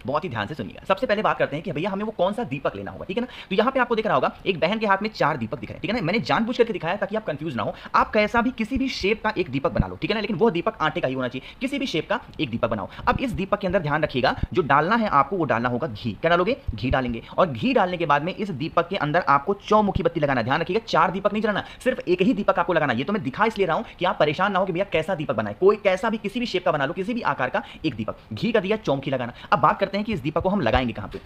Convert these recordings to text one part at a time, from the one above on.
बहुत ही ध्यान से सुनिएगा। सबसे पहले बात करते हैं कि भैया हमें वो कौन सा दीपक लेना होगा, ठीक है ना। तो यहाँ पे आपको दिख रहा होगा एक बहन के हाथ में 4 दीपक दिख रहे हैं, ठीक है ना। मैंने जानबूझ करके दिखाया ताकि आप कंफ्यूज ना हो। आप कैसा भी किसी भी शेप का एक दीपक बना लो, ठीक है ना, लेकिन वो दीपक आटे का ही होना चाहिए। किसी भी शेप का एक दीपक बनाओ। अब इस दीपक के अंदर ध्यान रखिएगा, जो डालना है आपको वो डालना होगा घी। क्या डालोगे? घी डालेंगे। और घी डालने के बाद में इस दीपक के अंदर आपको चौमुखी बत्ती लगाना। ध्यान रखिएगा 4 दीपक नहीं जलाना, सिर्फ एक ही दीपक आपको लगाना। ये तो मैं दिखा इसलिए रहा हूं कि आप परेशान ना हो कि भैया कैसा दीपक बनाए। कोई कैसा भी किसी भी शेप का बना लो, किसी भी आकार का एक दीपक। घी का दिया, चौमुखी लगाना। अब बात करते हैं कि इस दीपक को हम लगाएंगे कहां पे।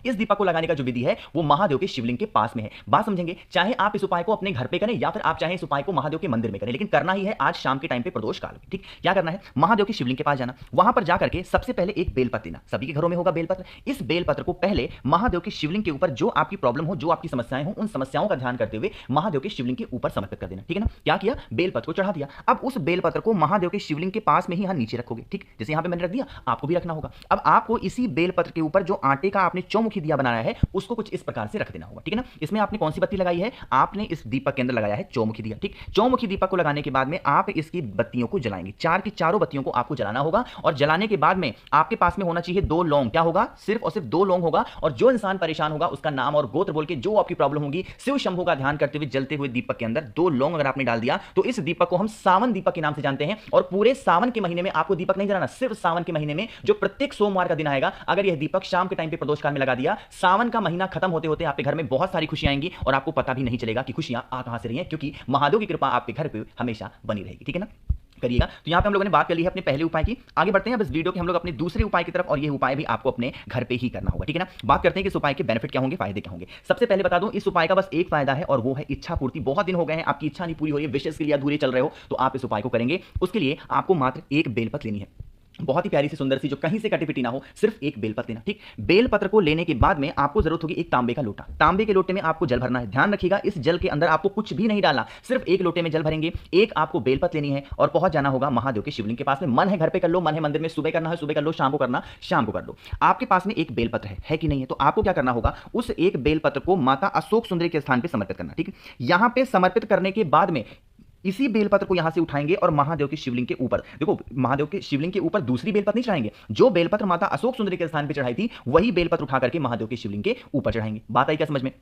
इस दीपक को लगाने का जो विधि है वो महादेव के शिवलिंग के पास में है। बात समझेंगे, चाहे आप इस उपाय को अपने घर पे करें या फिर आप चाहे इस उपाय को महादेव के मंदिर में करें, लेकिन करना ही है आज शाम के टाइम पे प्रदोष काल में। ठीक, क्या करना है? महादेव के शिवलिंग के पास जाना, वहां पर जाकर के सबसे पहले एक बेलपत्र लेना। सभी के घरों में होगा बेलपत्र। इस बेलपत्र को पहले महादेव के शिवलिंग के ऊपर जो आपकी प्रॉब्लम हो, जो आपकी समस्याएं हो, उन समस्याओं का ध्यान करते हुए महादेव के शिवलिंग के ऊपर समर्पित कर देना। ठीक है ना। क्या किया? बेलपत्र को चढ़ा दिया। अब उस बेलपत्र को महादेव के शिवलिंग के पास में ही यहां नीचे रखोगे। ठीक, जैसे यहां पे मैंने रख दिया, आपको भी रखना होगा। अब आपको इसी बेलपत्र के ऊपर जो आटे का आपने चौमुखी दिया बनाया है उसको कुछ इस प्रकार से रख देना होगा। ठीक है ना। इसमें आपने कौन सी बत्ती लगाई है? आपने इस दीपक के अंदर लगाया है चौमुखी दिया। ठीक, चौमुखी दीपक को लगाने के बाद में आप इसकी बत्तियों को जलाएंगे। 4 की चारों बत्तियों को आपको जलाना होगा और जलाने के बाद में आपके पास में होना चाहिए 2 लौंग। क्या होगा? सिर्फ और सिर्फ 2 लौंग होगा। और जो इंसान परेशान होगा उसका नाम और गोत्र बोल के जो आपकी प्रॉब्लम होगी शिव शंभू का ध्यान करते हुए जलते हुए दीपक के अंदर 2 लौंग अगर आपने डाल दिया तो इस दीपक को हम सावन दीपक के नाम से जानते हैं। और पूरे सावन के महीने में आपको दीपक नहीं जलाना, सिर्फ सावन के महीने में जो प्रत्येक सोमवार का दिन आएगा, अगर यह दीपक शाम के टाइम पे प्रदोष काल में लगा दिया, सावन का महीना खत्म होते होते आपके घर में बहुत सारी खुशियां आएंगी और आपको पता भी नहीं चलेगा कि खुशियां आ कहां से रही हैं, क्योंकि महादेव की कृपा आपके घर पे हमेशा बनी रहेगी। ठीक है ना। करिएगा। तो यहां पे हम लोगों ने बात कर ली है अपने पहले उपाय की। आगे बढ़ते हैं अब इस वीडियो के हम लोग अपने दूसरे उपाय की तरफ, और ये उपाय भी आपको अपने घर पे ही करना होगा। ठीक है ना। बात करते हैं कि इस उपाय के बेनिफिट क्या होंगे, फायदे क्या होंगे। सबसे पहले बता दूं, इस उपाय का बस एक फायदा है और वो है इच्छा पूर्ति। बहुत दिन हो गए हैं, आपकी इच्छा नहीं पूरी हो रही है, विशेष के लिए अधूरे चल रहे हो, तो आप इस उपाय को करेंगे। उसके लिए आपको मात्र एक बेलपत्र लेनी है, बहुत ही प्यारी सी सुंदर सी, जो कहीं से कटी पिटी ना हो, सिर्फ एक बेलपत्र लेना। ठीक, बेलपत्र को लेने के बाद में आपको जरूरत होगी एक तांबे का लोटा। तांबे के लोटे में आपको जल भरना है। ध्यान रखिएगा इस जल के अंदर आपको कुछ भी नहीं डालना, सिर्फ एक लोटे में जल भरेंगे। एक आपको बेलपत्र लेनी है और पहुंच जाना होगा महादेव के शिवलिंग के पास में। मन है घर पे कर लो, मन है मंदिर में सुबह करना है सुबह कर लो, शाम को करना शाम को कर लो। आपके पास में एक बेलपत्र है कि नहीं है? तो आपको क्या करना होगा, उस एक बेलपत्र को माता अशोक सुंदरी के स्थान पर समर्पित करना। ठीक है, यहां पर समर्पित करने के बाद में इसी बेलपत्र को यहां से उठाएंगे और महादेव के शिवलिंग के ऊपर, देखो महादेव के शिवलिंग के ऊपर दूसरी बेलपत्र नहीं चढ़ाएंगे, जो बेलपत्र माता अशोक सुंदरी के स्थान पर चढ़ाई थी वही बेलपत्र उठा करके महादेव के शिवलिंग के ऊपर चढ़ाएंगे। बात आई क्या समझ में?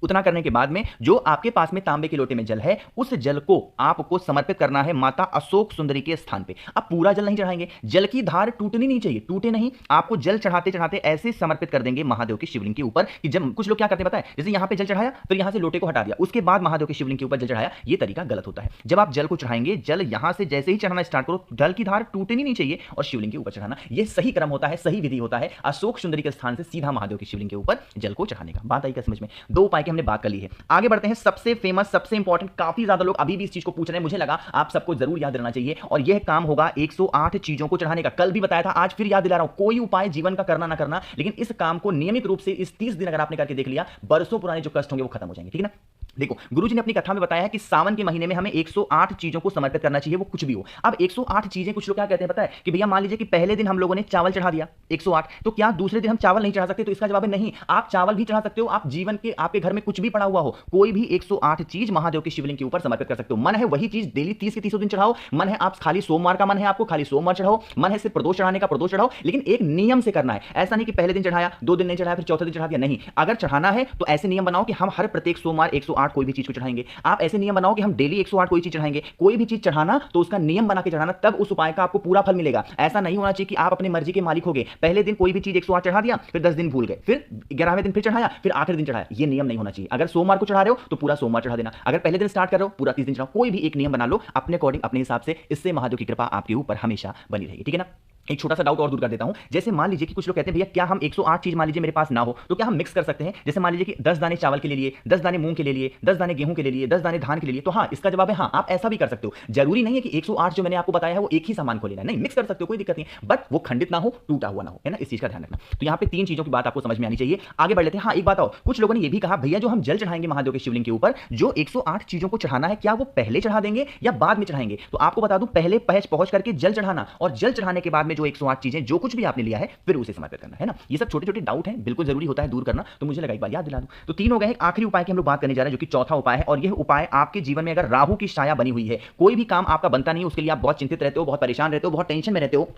उतना करने के बाद में जो आपके पास में तांबे के लोटे में जल है, उस जल को आपको समर्पित करना है माता अशोक सुंदरी के स्थान पे। अब पूरा जल नहीं चढ़ाएंगे, जल की धार टूटनी नहीं चाहिए, टूटे नहीं। आपको जल चढ़ाते चढ़ाते ऐसे समर्पित कर देंगे महादेव के शिवलिंग के ऊपर कि जब कुछ लोग क्या करते हैं पता है, जैसे यहां पे जल चढ़ाया तो यहां से लोटे को हटा दिया, उसके बाद महादेव के शिवलिंग के ऊपर जल चढ़ाया, ये तरीका गलत होता है। जब आप जल को चढ़ाएंगे, जल यहां से जैसे ही चढ़ाना स्टार्ट करो, जल की धार टूटनी नहीं चाहिए और शिवलिंग के ऊपर चढ़ाना, यह सही क्रम होता है, सही विधि होता है अशोक सुंदरी के स्थान से सीधा महादेव के शिवलिंग के ऊपर जल को चढ़ाने का। बात आई क्या समझ में? 2 उपाय की हमने बात कर ली है। आगे बढ़ते हैं, सबसे फेमस सबसे इंपॉर्टेंट, काफी ज्यादा लोग अभी भी इस चीज को पूछ रहे हैं, मुझे लगा आप सबको जरूर याद रहना चाहिए, और यह काम होगा 108 चीजों को चढ़ाने का। कल भी बताया था, आज फिर याद दिला रहा हूं। कोई उपाय जीवन का करना ना करना, लेकिन इस काम को नियमित रूप से इस 30 दिन अगर आपने करके देख लिया, बरसों पुराने जो कष्ट होंगे वो खत्म हो जाएंगे। ठीक है ना। देखो गुरुजी ने अपनी कथा में बताया है कि सावन के महीने में हमें 108 चीजों को समर्पित करना चाहिए, वो कुछ भी हो। अब 108 चीजें, कुछ लोग क्या कहते हैं पता है कि भैया मान लीजिए कि पहले दिन हम लोगों ने चावल चढ़ा दिया 108, तो क्या दूसरे दिन हम चावल नहीं चढ़ा सकते? तो इसका जवाब है नहीं, आप चावल भी चढ़ा सकते हो। आप जीवन के आपके घर में कुछ भी पड़ा हुआ हो, कोई भी 108 चीज महादेव के शिवलिंग के ऊपर समर्पित कर सकते हो। मन है वही चीज डेली 30 के 30 दिन चढ़ाओ, मन है आप खाली सोमवार का मन है आपको खाली सोमवार चढ़ाओ, मन है सिर्फ प्रदोष चढ़ाने का प्रदोष चढ़ाओ, लेकिन एक नियम से करना है। ऐसा नहीं कि पहले दिन चढ़ाया, 2 दिन नहीं चढ़ाया, फिर चौथे दिन चढ़ा दिया, नहीं। अगर चढ़ाना है तो ऐसे नियम बनाओ कि हम हर प्रत्येक सोमवार 108 कोई भी चीज को चढ़ाएंगे। आप ऐसे नियम बनाओ कि हम डेली 108 कोई चीज चढ़ाएंगे। कोई भी चीज चढ़ाना तो उसका नियम बना के चढ़ाना, तब उस उपाय का आपको पूरा फल मिलेगा। ऐसा नहीं होना चाहिए कि आप अपनी मर्जी के मालिक हो गए, पहले दिन कोई भी चीज 108 चढ़ा दिया, फिर 10 दिन भूल गए, फिर 11वें दिन फिर चढ़ाया, फिर आखिरी दिन चढ़ाया। ये नियम नहीं होना चाहिए। अगर सोमवार को चढ़ा रहे हो तो पूरा सोमवार चढ़ा देना, अगर पहले दिन स्टार्ट कर रहे हो पूरा 30 दिन चढ़ाओ। कोई भी एक नियम बना लो अपने अकॉर्डिंग, अपने हिसाब से, इससे महादेव की कृपा आपके ऊपर हमेशा बनी रहेगी। ठीक है ना। एक छोटा सा डाउट और दूर कर देता हूं, जैसे मान लीजिए कि कुछ लोग कहते हैं भैया क्या हम 108 चीज मान लीजिए मेरे पास ना हो तो क्या हम मिक्स कर सकते हैं? जैसे मान लीजिए कि 10 दाने चावल के लिए, 10 दाने मूंग के लिए, 10 दाने गेहूं के लिए, 10 दाने धान के लिए, तो हाँ, इसका जवाब है हाँ, आप ऐसा भी कर सकते हो। जरूरी नहीं है कि 108 जो मैंने आपको बताया है वो एक ही सामान को लेना है, नहीं, मिक्स कर सकते हो, कोई दिक्कत नहीं, बट वो खंडित ना हो, टूटा हुआ ना हो, है ना, इस चीज का ध्यान रखना। तो यहाँ पे 3 चीजों की बात आपको समझ में आनी चाहिए। आगे बढ़ लेते हैं। हाँ, एक बात आओ, कुछ लोगों ने ये भी कहा भैया जो हम जल चढ़ाएंगे महादेव के शिवलिंग के ऊपर, जो 108 चीजों को चढ़ाना है, क्या वो पहले चढ़ा देंगे या बाद में चढ़ाएंगे? तो आपको बता दूं, पहले पहुंच करके जल चढ़ाना, और जल चढ़ाने के बाद में जो 108 चीजें, जो कुछ भी आपने लिया है, फिर उसे समर्पित करना, है ना। ये सब छोटे छोटे डाउट हैं, बिल्कुल जरूरी होता है दूर करना, तो मुझे लगा एक बार याद दिला दूं। तो 3 हो गए। आखिरी उपाय की हम लोग बात करने जा रहे हैं, जो कि चौथा उपाय है, और यह उपाय आपके जीवन में अगर राहु की छाया बनी हुई है, कोई भी काम आपका बनता नहीं, उसके लिए आप बहुत चिंतित रहते हो, बहुत परेशान रहते हो, बहुत टेंशन में रहते हो,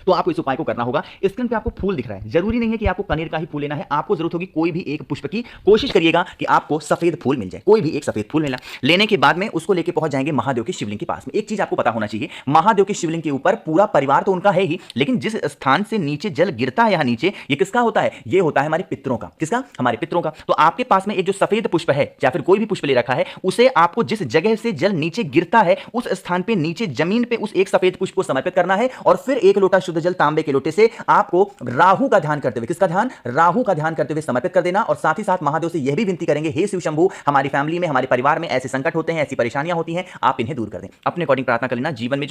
तो आपको इस उपाय को करना होगा। स्क्रीन पे आपको फूल दिख रहा है, जरूरी नहीं है कि आपको कनेर का ही फूल लेना है, आपको जरूरत होगी कोई भी एक पुष्प की। कोशिश करिएगा कि आपको सफेद फूल मिल जाए, कोई भी एक सफेद फूल मिला। लेने के बाद में उसको लेके पहुंच जाएंगे महादेव की शिवलिंग के पास में। एक चीज आपको पता होना चाहिए, महादेव की शिवलिंग के ऊपर पूरा परिवार तो उनका है ही, लेकिन जिस स्थान से नीचे जल गिरता है, यहां नीचे, ये किसका होता है? ये होता है हमारे पितरों का। किसका? हमारे पितरों का। तो आपके पास में एक जो सफेद पुष्प है या फिर कोई भी पुष्प ले रखा है, उसे आपको जिस जगह से जल नीचे गिरता है उस स्थान पे नीचे जमीन पे उस एक सफेद पुष्प को समर्पित करना है, और फिर एक लोटा शुद्ध जल तांबे के लोटे से आपको राहु का ध्यान करते हुए, किसका ध्यान? राहु का ध्यान करते हुए समर्पित कर देना। और साथ ही साथ महादेव से यह भी विनती करेंगे, हे शिव शंभू, हमारी फैमिली में, हमारे परिवार में ऐसे संकट होते हैं, ऐसी परेशानियां होती हैं, आप इन्हें दूर कर दें। अपने अकॉर्डिंग प्रार्थना कर लेना। जीवन में